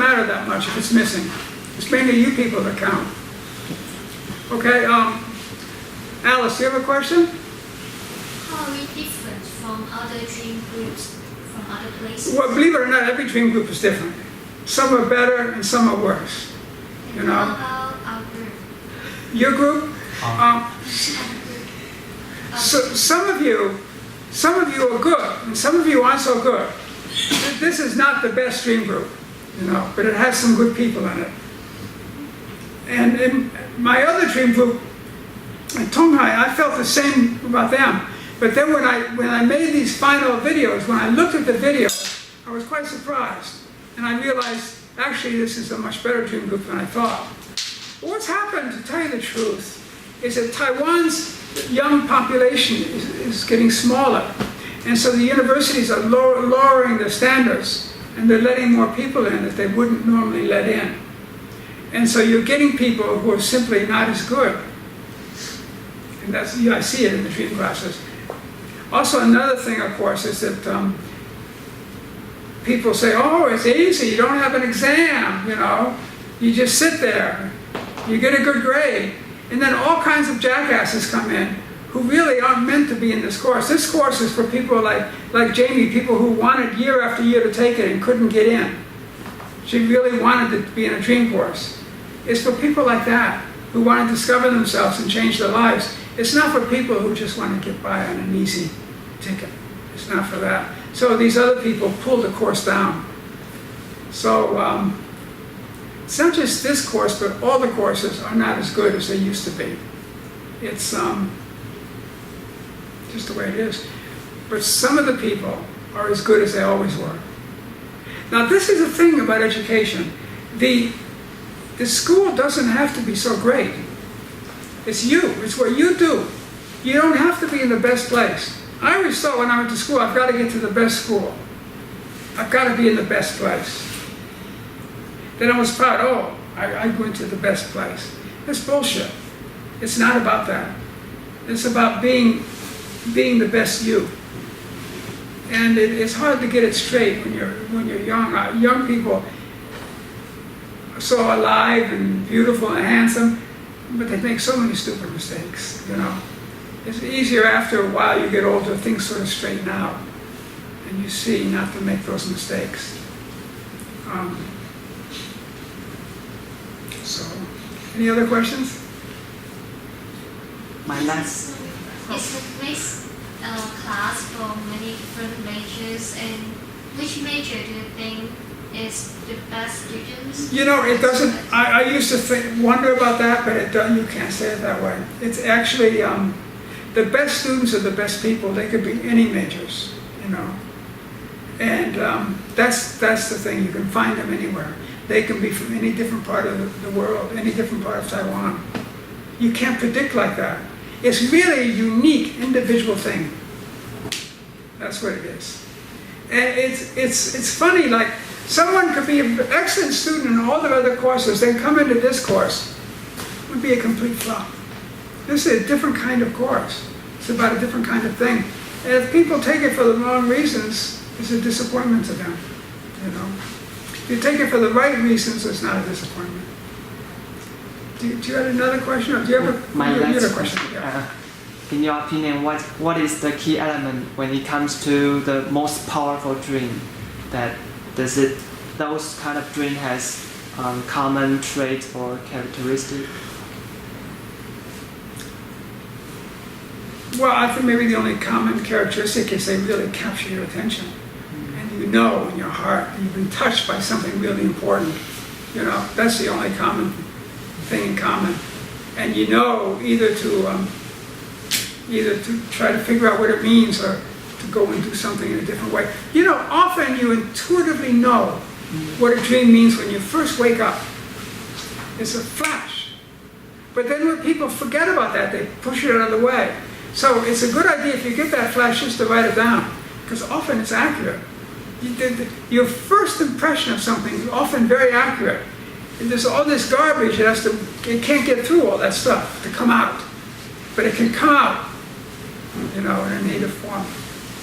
matter that much if it's missing. It's mainly you people that count. Okay, Alice, do you have a question? How are we different from other dream groups from other places? Well, believe it or not, every dream group is different. Some are better and some are worse. You know? How about our group? Your group? So some of you are good, and some of you aren't so good. This is not the best dream group, you know, but it has some good people in it. And in my other dream group, in Tonghai, I felt the same about them. But then when I made these final videos, when I looked at the videos, I was quite surprised. And I realized, actually, this is a much better dream group than I thought. But what's happened, to tell you the truth, is that Taiwan's young population is getting smaller. And so the universities are lowering their standards, and they're letting more people in that they wouldn't normally let in. And so you're getting people who are simply not as good. And that's, I see it in the dream classes. Also, another thing, of course, is that people say, oh, it's easy, you don't have an exam, you know. You just sit there, you get a good grade. And then all kinds of jackasses come in who really aren't meant to be in this course. This course is for people like Jamie, people who wanted year after year to take it and couldn't get in. She really wanted to be in a dream course. It's for people like that who want to discover themselves and change their lives. It's not for people who just want to get by on an easy ticket. It's not for that. So these other people pulled the course down. So it's not just this course, but all the courses are not as good as they used to be. It's just the way it is. But some of the people are as good as they always were. Now this is the thing about education. The school doesn't have to be so great. It's you. It's what you do. You don't have to be in the best place. I always thought when I went to school, I've got to get to the best school. I've got to be in the best place. Then I was proud, oh, I went to the best place. That's bullshit. It's not about that. It's about being the best you. And it's hard to get it straight when you're young. Young people are so alive and beautiful and handsome, but they make so many stupid mistakes, you know. It's easier after a while, you get older, things sort of straighten out, and you see not to make those mistakes. So, any other questions? My last. It's a mixed class for many different majors, and which major do you think is the best students? You know, it doesn't, I used to wonder about that, but you can't say it that way. It's actually, the best students are the best people. They could be any majors, you know. And that's the thing, you can find them anywhere. They can be from any different part of the world, any different part of Taiwan. You can't predict like that. It's really a unique, individual thing. That's what it is. And it's funny, like, someone could be an excellent student in all the other courses, then come into this course, it would be a complete flop. This is a different kind of course. It's about a different kind of thing. And if people take it for the wrong reasons, it's a disappointment to them, you know. If you take it for the right reasons, it's not a disappointment. Do you have another question? Or do you have a question? Yeah. In your opinion, what is the key element when it comes to the most powerful dream? That those kind of dream has common traits or characteristics? Well, I think maybe the only common characteristic is they really capture your attention. And you know in your heart that you've been touched by something really important. You know, that's the only common thing in common. And you know either to try to figure out what it means or to go and do something in a different way. You know, often you intuitively know what a dream means when you first wake up. It's a flash. But then when people forget about that, they push it out of the way. So it's a good idea if you get that flash just to write it down, because often it's accurate. Your first impression of something is often very accurate. And there's all this garbage, it can't get through all that stuff to come out. But it can come out, you know, in a native form.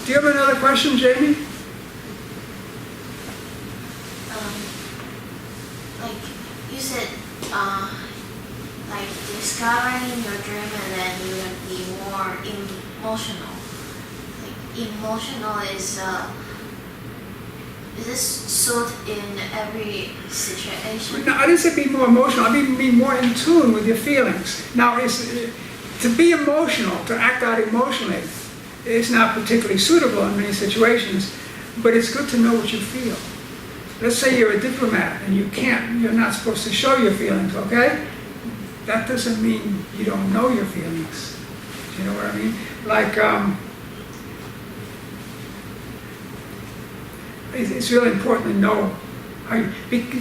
Do you have another question, Jamie? you said like discovering your dream and then you will be more emotional. Like emotional is this suit in every situation? No, I didn't say be more emotional. I mean be more in tune with your feelings. Now, to be emotional, to act out emotionally, is not particularly suitable in many situations, but it's good to know what you feel. Let's say you're a diplomat and you're not supposed to show your feelings, okay? That doesn't mean you don't know your feelings. Do you know what I mean? Like, it's really important to know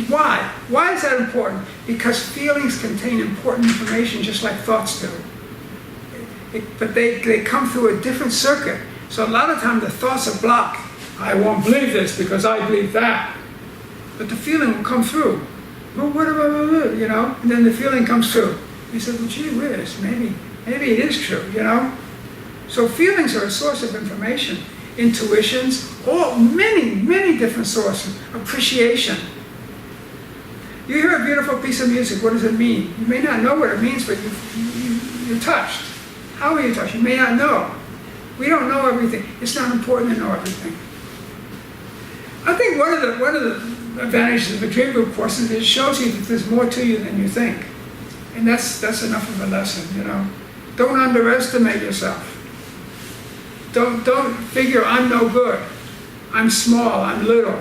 why. Why is that important? Because feelings contain important information just like thoughts do. But they come through a different circuit. So a lot of times the thoughts are blocked. I won't believe this because I believe that. But the feeling will come through. Well, what about, you know? And then the feeling comes through. You say, well, gee whiz, maybe it is true, you know? So feelings are a source of information. Intuitions, many different sources. Appreciation. You hear a beautiful piece of music, what does it mean? You may not know what it means, but you're touched. How are you touched? You may not know. We don't know everything. It's not important to know everything. I think one of the advantages of a dream group course is it shows you that there's more to you than you think. And that's enough of a lesson, you know. Don't underestimate yourself. Don't figure I'm no good. I'm small, I'm little.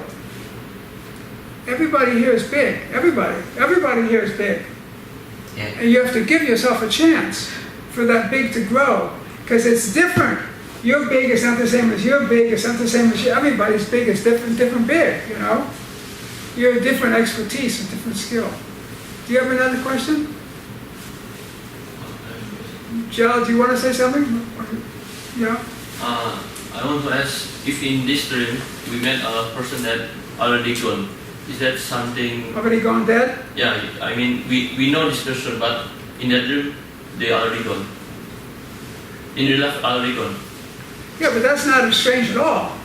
Everybody here is big. Everybody here is big. Yeah. And you have to give yourself a chance for that big to grow. Because it's different. Your big is not the same as your big, it's not the same as your, everybody's big is different big, you know? You have different expertise and different skill. Do you have another question? Jill, do you want to say something? Yeah? I want to ask if in this dream we met a person that already gone. Is that something? Already gone dead? Yeah, I mean we know this person, but in that dream they already gone. In real life already gone. Yeah, but that's not strange at all.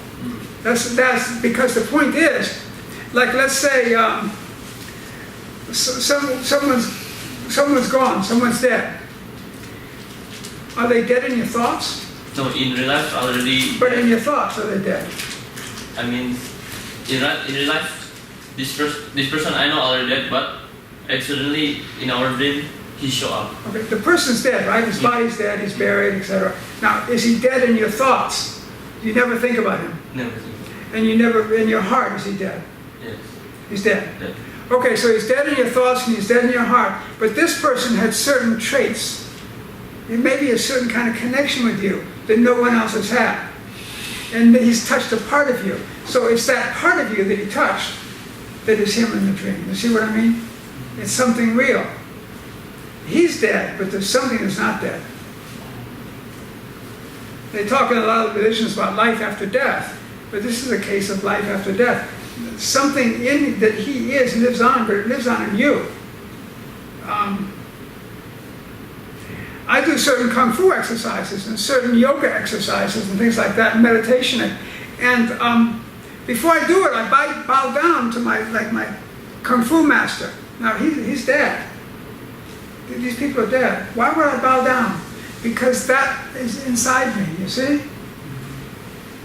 That's because the point is, like let's say someone's gone, someone's dead. Are they dead in your thoughts? No, in real life already. But in your thoughts, are they dead? I mean, in real life, this person I know already dead, but accidentally in our dream he show up. Okay, the person's dead, right? His body's dead, he's buried, etc. Now, is he dead in your thoughts? You never think about him. Never. And you never, in your heart, is he dead? Yes. He's dead. Dead. Okay, so he's dead in your thoughts and he's dead in your heart. But this person had certain traits. It may be a certain kind of connection with you that no one else has had. And he's touched a part of you. So it's that part of you that he touched that is him in the dream. You see what I mean? It's something real. He's dead, but there's something that's not dead. They talk in a lot of religions about life after death, but this is a case of life after death. Something in that he is lives on, but it lives on in you. I do certain kung fu exercises and certain yoga exercises and things like that, and meditation. And before I do it, I bow down to my kung fu master. Now he's dead. These people are dead. Why would I bow down? Because that is inside me, you see?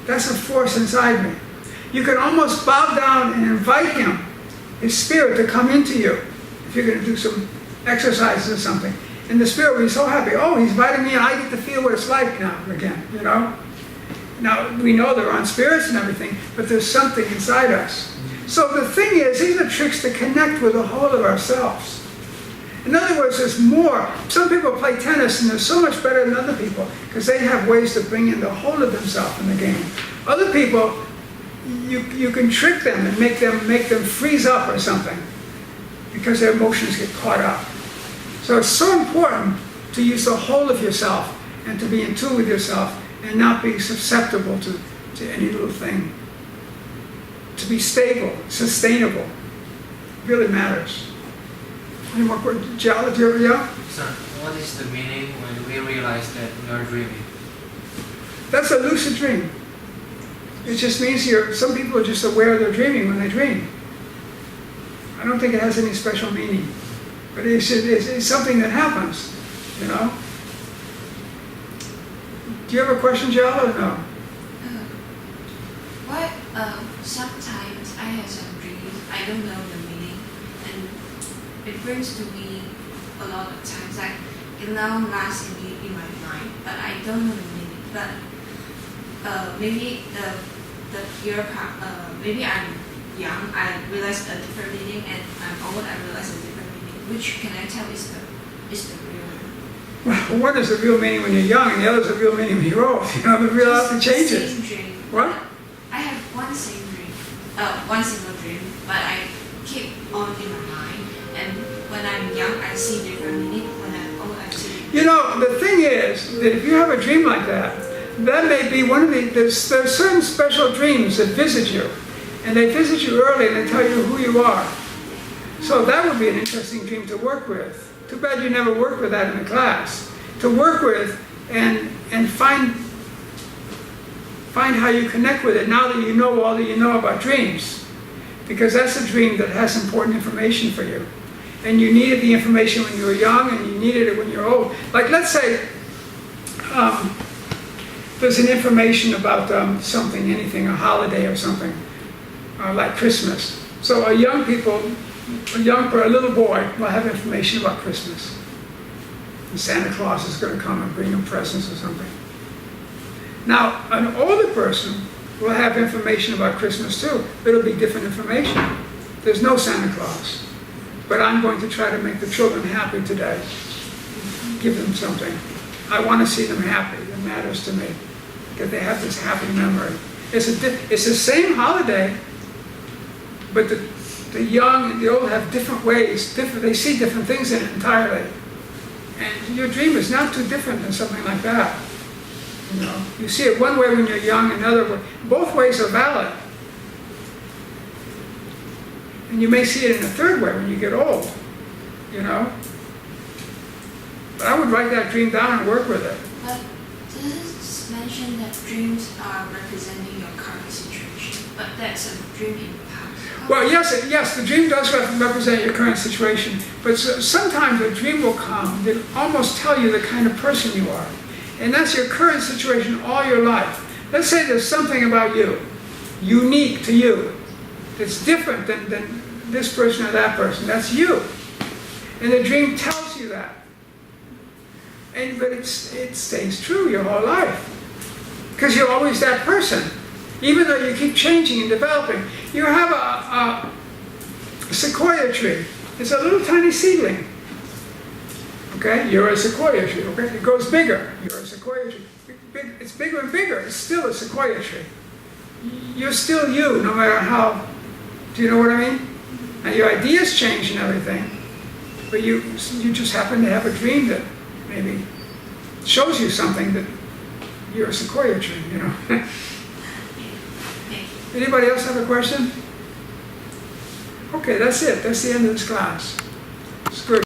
That's a force inside me. You can almost bow down and invite him, his spirit, to come into you if you're going to do some exercises or something. And the spirit will be so happy. Oh, he's inviting me and I get to feel what it's like now again, you know? Now, we know they're on spirits and everything, but there's something inside us. So the thing is, these are tricks to connect with the whole of ourselves. In other words, there's more. Some people play tennis and they're so much better than other people because they have ways to bring in the whole of themselves in the game. Other people, you can trick them and make them freeze up or something because their emotions get caught up. So it's so important to use the whole of yourself and to be in tune with yourself and not be susceptible to any little thing. To be stable, sustainable, really matters. Any more questions? Geology, yeah? Sir, what is the meaning when we realize that we are dreaming? That's a lucid dream. It just means some people are just aware they're dreaming when they dream. don't think it has any special meaning. But it's something that happens, you know? Do you have a question, Jill, or no? What? Sometimes I have some dreams. I don't know the meaning, and it brings to me a lot of times. Like it now lasts in my mind, but I don't know the meaning. But maybe the year maybe I'm young, I realize a different meaning, and I'm old, I realize a different meaning. Which can I tell is the real one? Well, one is the real meaning when you're young, and the other is the real meaning when you're old. You know, the real life changes. Same dream. What? I have one single dream, but I keep on in my mind. And when I'm young, I see different meaning. When I'm old, I see. You know, the thing is that if you have a dream like that, that may be one of there's certain special dreams that visit you. And they visit you early and they tell you who you are. So that would be an interesting dream to work with. Too bad you never worked with that in the class. To work with and find how you connect with it now that you know all that you know about dreams. Because that's a dream that has important information for you. And you needed the information when you were young and you needed it when you're old. Like let's say there's an information about something, anything, a holiday or something, like Christmas. So a little boy will have information about Christmas. And Santa Claus is going to come and bring him presents or something. Now, an older person will have information about Christmas too. It'll be different information. There's no Santa Claus. But I'm going to try to make the children happy today. Give them something. I want to see them happy. It matters to me. That they have this happy memory. It's the same holiday, but the young and the old have different ways. They see different things in it entirely. And your dream is not too different than something like that. You know, you see it one way when you're young, another way. Both ways are valid. And you may see it in a third way when you get old. You know. But I would write that dream down and work with it. But does it mention that dreams are representing your current situation? But that's a dream in the past. Well, yes, the dream does represent your current situation, but sometimes a dream will come that almost tell you the kind of person you are. And that's your current situation all your life. Let's say there's something about you, unique to you, that's different than this person or that person. That's you. And the dream tells you that. But it stays true your whole life. Because you're always that person. Even though you keep changing and developing. You have a sequoia tree. It's a little tiny seedling. Okay, you're a sequoia tree. Okay, it grows bigger. You're a sequoia tree. It's bigger and bigger. It's still a sequoia tree. You're still you, no matter how. Do you know what I mean? Now your ideas change and everything, but you just happen to have a dream that maybe shows you something that you're a sequoia tree. You know. Anybody else have a question? Okay, that's it. That's the end of this class. It's good.